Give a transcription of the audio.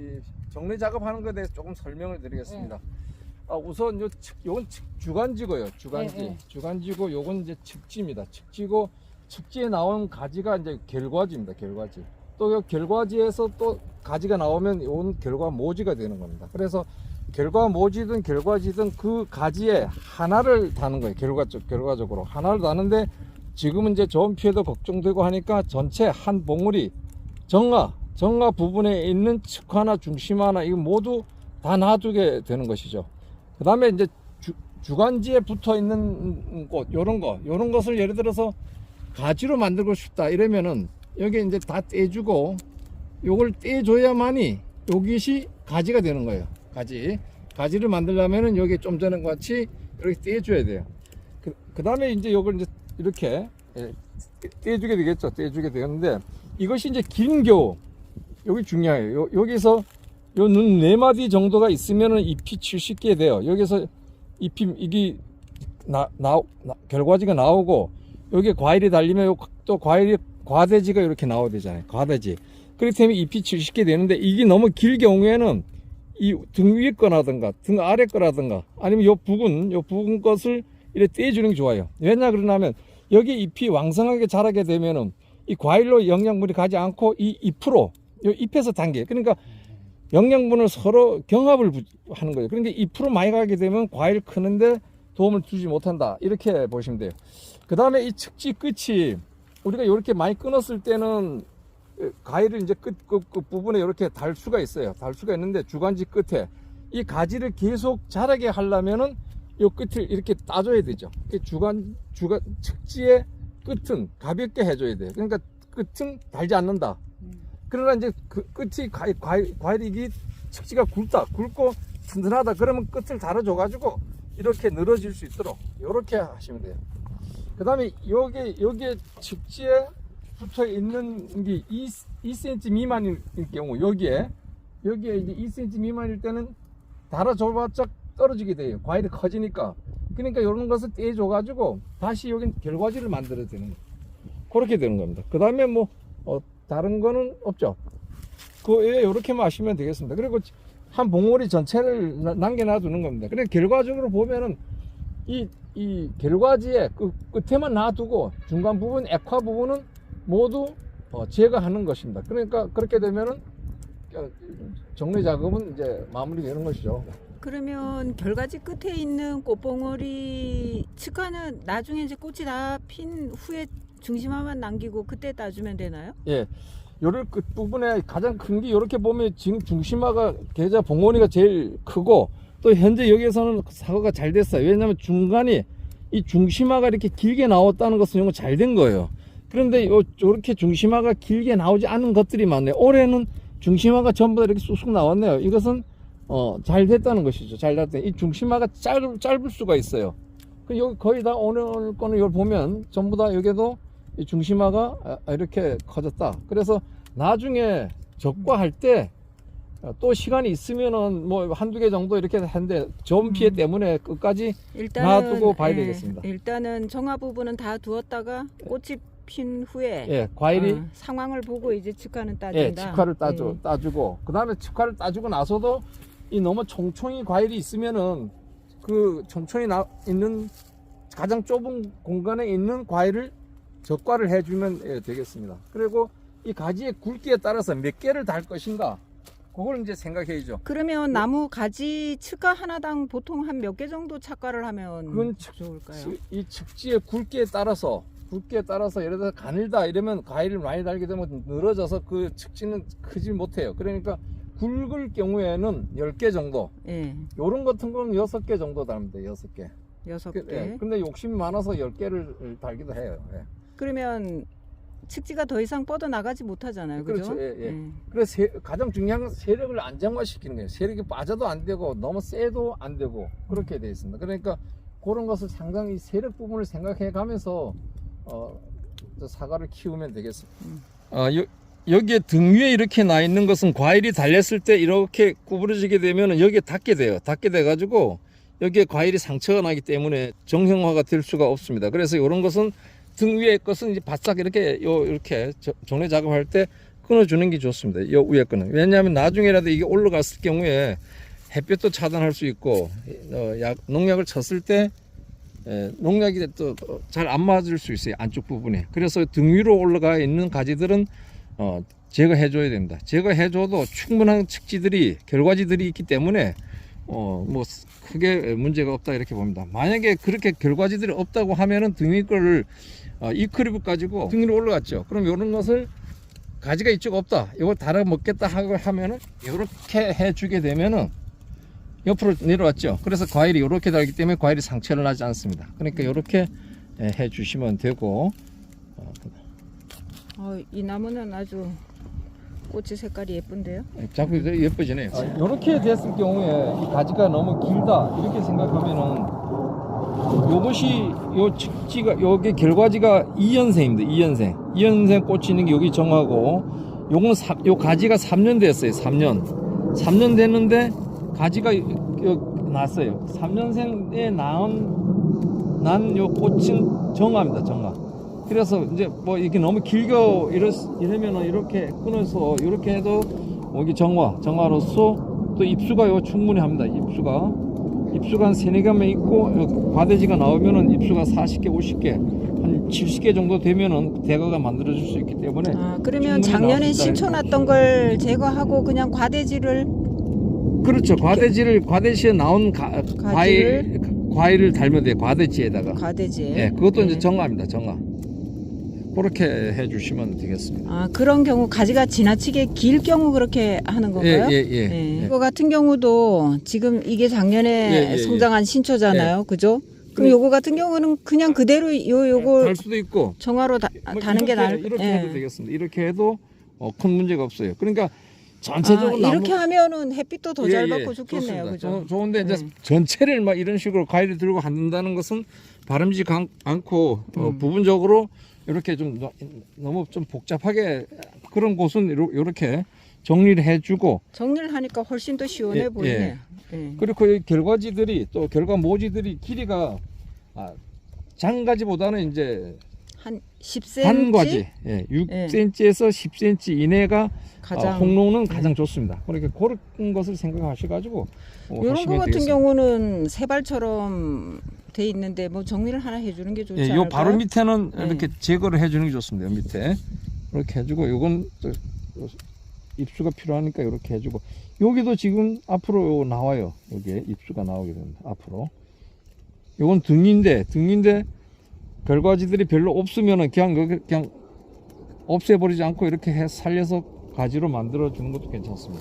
이 정리 작업하는 것에 대해서 조금 설명을 드리겠습니다. 우선 요건 주간지고요. 주간지. 네. 주간지고 요건 이제 측지입니다. 측지고 측지에 나온 가지가 이제 결과지입니다. 결과지. 또 요 결과지에서 또 가지가 나오면 요건 결과모지가 되는 겁니다. 그래서 결과모지든 결과지든 그 가지에 하나를 다는 거예요. 결과적으로 하나를 다는데 지금은 이제 저온 피해도 걱정되고 하니까 전체 한 봉우리 정화 부분에 있는 측화나 중심화나 이거 모두 다 놔두게 되는 것이죠. 그 다음에 이제 주간지에 붙어 있는 꽃 요런 것을 예를 들어서 가지로 만들고 싶다 이러면은 여기 이제 다 떼주고 요걸 떼줘야만이 요것이 가지가 되는 거예요. 가지를 만들려면은 여기 좀 전에 같이 이렇게 떼줘야 돼요. 그 다음에 이제 요걸 이제 이렇게 떼주게 되겠죠. 떼주게 되는데 이것이 이제 긴 겨우 여기 중요해요. 여기서 요 눈 4마디 정도가 있으면은 잎이 70개 돼요. 여기서 잎이 이게 결과지가 나오고 여기에 과일이 달리면 또 과대지가 이렇게 나와야 되잖아요. 과대지. 그렇기 때문에 잎이 70개 되는데 이게 너무 길 경우에는 이 등 위에 거라든가 등 아래 거라든가 아니면 요 부근 것을 이렇게 떼주는 게 좋아요. 왜냐 그러냐면 여기 잎이 왕성하게 자라게 되면은 이 과일로 영양분이 가지 않고 이 잎으로 요 잎에서 단계 그러니까 영양분을 서로 경합을 하는 거예요. 그러니까 잎으로 많이 가게 되면 과일 크는데 도움을 주지 못한다 이렇게 보시면 돼요. 그 다음에 이 측지 끝이 우리가 이렇게 많이 끊었을 때는 과일을 이제 끝 부분에 이렇게 달 수가 있어요. 달 수가 있는데 주간지 끝에 이 가지를 계속 자라게 하려면은 이 끝을 이렇게 따줘야 되죠. 측지의 끝은 가볍게 해줘야 돼요. 그러니까 끝은 달지 않는다. 그러나 이제 그 끝이 과일이 측지가 굵고 튼튼하다. 그러면 끝을 달아줘가지고 이렇게 늘어질 수 있도록 이렇게 하시면 돼요. 그 다음에 여기에 측지에 붙어 있는 게 2cm 미만일 경우 여기에 이제 2cm 미만일 때는 달아줘봤자 떨어지게 돼요. 과일이 커지니까. 그러니까 이런 것을 떼줘가지고 다시 여긴 결과지를 만들어야 되는 거예요. 그렇게 되는 겁니다. 그 다음에 뭐 다른 거는 없죠. 이렇게만 하시면 되겠습니다. 그리고 한 봉오리 전체를 남겨놔두는 겁니다. 그래 결과적으로 보면은 이 결과지에 끝에만 놔두고 중간 부분, 액화 부분은 모두 제거하는 것입니다. 그러니까 그렇게 되면은 정리 작업은 이제 마무리되는 것이죠. 그러면 결과지 끝에 있는 꽃봉오리 측화는 나중에 이제 꽃이 다 핀 후에 중심화만 남기고 그때 따주면 되나요? 예. 요럴 끝 부분에 가장 큰 게 이렇게 보면 지금 중심화가 계좌 봉오리가 제일 크고 또 현재 여기에서는 사과가 잘 됐어요. 왜냐하면 중간이 이 중심화가 이렇게 길게 나왔다는 것은 이거 잘 된 거예요. 그런데 요렇게 중심화가 길게 나오지 않은 것들이 많네요. 올해는 중심화가 전부 다 이렇게 쑥쑥 나왔네요. 이것은 잘 됐다는 것이죠. 잘 됐다. 이 중심화가 짧을 수가 있어요. 여기 거의 다 오늘 거는 이걸 보면 전부 다 여기도 이 중심화가 이렇게 커졌다. 그래서 나중에 적과할 때 또 시간이 있으면은 뭐 한두 개 정도 이렇게 하는데 저온 피해 때문에 끝까지 놔두고 봐야 되겠습니다. 일단은 정화 부분은 다 두었다가 꽃이 핀 후에 과일이 상황을 보고 이제 측화는 따준다. 측화를 따주고 그 다음에 측화를 따주고 나서도 이 너무 총총이 과일이 있으면은 그 총총이 있는 가장 좁은 공간에 있는 과일을 적과를 해주면 되겠습니다. 그리고 이 가지의 굵기에 따라서 몇 개를 달 것인가 그걸 이제 생각해야죠. 그러면 나무 가지 측화 하나당 보통 한 몇 개 정도 착과를 하면 그건 좋을까요? 이 측지의 굵기에 따라서 예를 들어서 가늘다 이러면 과일을 많이 달게 되면 늘어져서 그 측지는 크지 못해요. 그러니까 굵을 경우에는 10개 정도. 요런 같은 거는 6개 정도 달면 돼요. 6개. 6개. 근데 욕심이 많아서 10개를 달기도 해요. 그러면 측지가 더 이상 뻗어 나가지 못하잖아요. 그렇죠. 그죠? 그래서 가장 중요한 건 세력을 안정화시키는 거예요. 세력이 빠져도 안 되고 너무 세도 안 되고 그렇게 되어 있습니다. 그러니까 그런 것을 상당히 세력 부분을 생각해 가면서 사과를 키우면 되겠습니다. 여기에 등 위에 이렇게 나 있는 것은 과일이 달렸을 때 이렇게 구부러지게 되면 여기에 닿게 돼요. 닿게 돼 가지고 여기에 과일이 상처가 나기 때문에 정형화가 될 수가 없습니다. 그래서 이런 것은 등 위에 것은 이제 바싹 이렇게 정례 작업할 때 끊어주는 게 좋습니다. 이 위에 거는. 왜냐하면 나중에라도 이게 올라갔을 경우에 햇볕도 차단할 수 있고 농약을 쳤을 때 농약이 또 잘 안 맞을 수 있어요. 안쪽 부분에. 그래서 등 위로 올라가 있는 가지들은 제거해 줘야 됩니다. 제거해 줘도 충분한 측지들이 결과지들이 있기 때문에 뭐 크게 문제가 없다 이렇게 봅니다. 만약에 그렇게 결과지들이 없다고 하면은 등 위 거를 이 크립을 가지고 등 위로 올라갔죠. 그럼 이런 것을 가지가 이쪽 없다, 이거 달아 먹겠다 하고 하면은 이렇게 해주게 되면은 옆으로 내려왔죠. 그래서 과일이 이렇게 달기 때문에 과일이 상처를 나지 않습니다. 그러니까 이렇게 해주시면 되고. 이 나무는 아주 꽃이 색깔이 예쁜데요. 자꾸 예뻐지네요. 이렇게 됐을 경우에 이 가지가 너무 길다 이렇게 생각하면은 요것이 요 측지가 요게 결과지가 2년생입니다. 2년생 꽃이 있는 게 여기 정하고 요거는 요 가지가 3년 됐어요. 3년 됐는데 가지가 났어요. 3년생에 난 요 꽃은 정화입니다. 정화. 그래서 이제 뭐 이게 너무 길게 이러면은 이렇게 끊어서 이렇게 해도 여기 정화로서 또 입수가 요 충분히 합니다. 입수가 한 3-4개만 있고 과대지가 나오면은 입수가 40개, 50개, 한 70개 정도 되면은 대가가 만들어질 수 있기 때문에. 그러면 작년에 신초 났던 걸 제거하고 그냥 과대지를. 그렇죠. 과대지에 나온 과일을 달면 돼요. 과대지에다가. 과대지에. 네, 그것도 이제 정화입니다. 정화. 그렇게 해주시면 되겠습니다. 그런 경우 가지가 지나치게 길 경우 그렇게 하는 건가요? 예. 이거 같은 경우도 지금 이게 작년에 성장한 신초잖아요, 그죠? 그럼 요거 같은 경우는 그냥 그대로 요거 달 수도 있고 정화로 다는 게 나을. 이렇게 해도 되겠습니다. 이렇게 해도 큰 문제가 없어요. 그러니까 전체적으로 이렇게 하면은 햇빛도 더 잘 받고 좋겠네요, 좋습니다. 그죠? 좋은데 이제 전체를 막 이런 식으로 과일을 들고 한다는 것은 바람직지 않고 부분적으로 이렇게 좀 너무 좀 복잡하게 그런 곳은 이렇게 정리를 해주고. 정리를 하니까 훨씬 더 시원해 보이네요. 그리고 이 결과지들이 또 결과 모지들이 길이가 장가지보다는 이제 한 10cm? 단과지 6cm에서 10cm 이내가 홍농은 가장 좋습니다. 그러니까 그런 것을 생각하셔가지고 이런 거 같은 경우는 세발처럼 돼 있는데 뭐 정리를 하나 해주는 게 좋지 않을까요? 요 바로 밑에는 이렇게 제거를 해주는 게 좋습니다. 요 밑에 이렇게 해주고, 요건 입수가 필요하니까 이렇게 해주고, 여기도 지금 앞으로 나와요. 여기에 입수가 나오게 됩니다. 앞으로. 요건 등인데 결과지들이 별로 없으면은 그냥 없애버리지 않고 이렇게 살려서 가지로 만들어 주는 것도 괜찮습니다.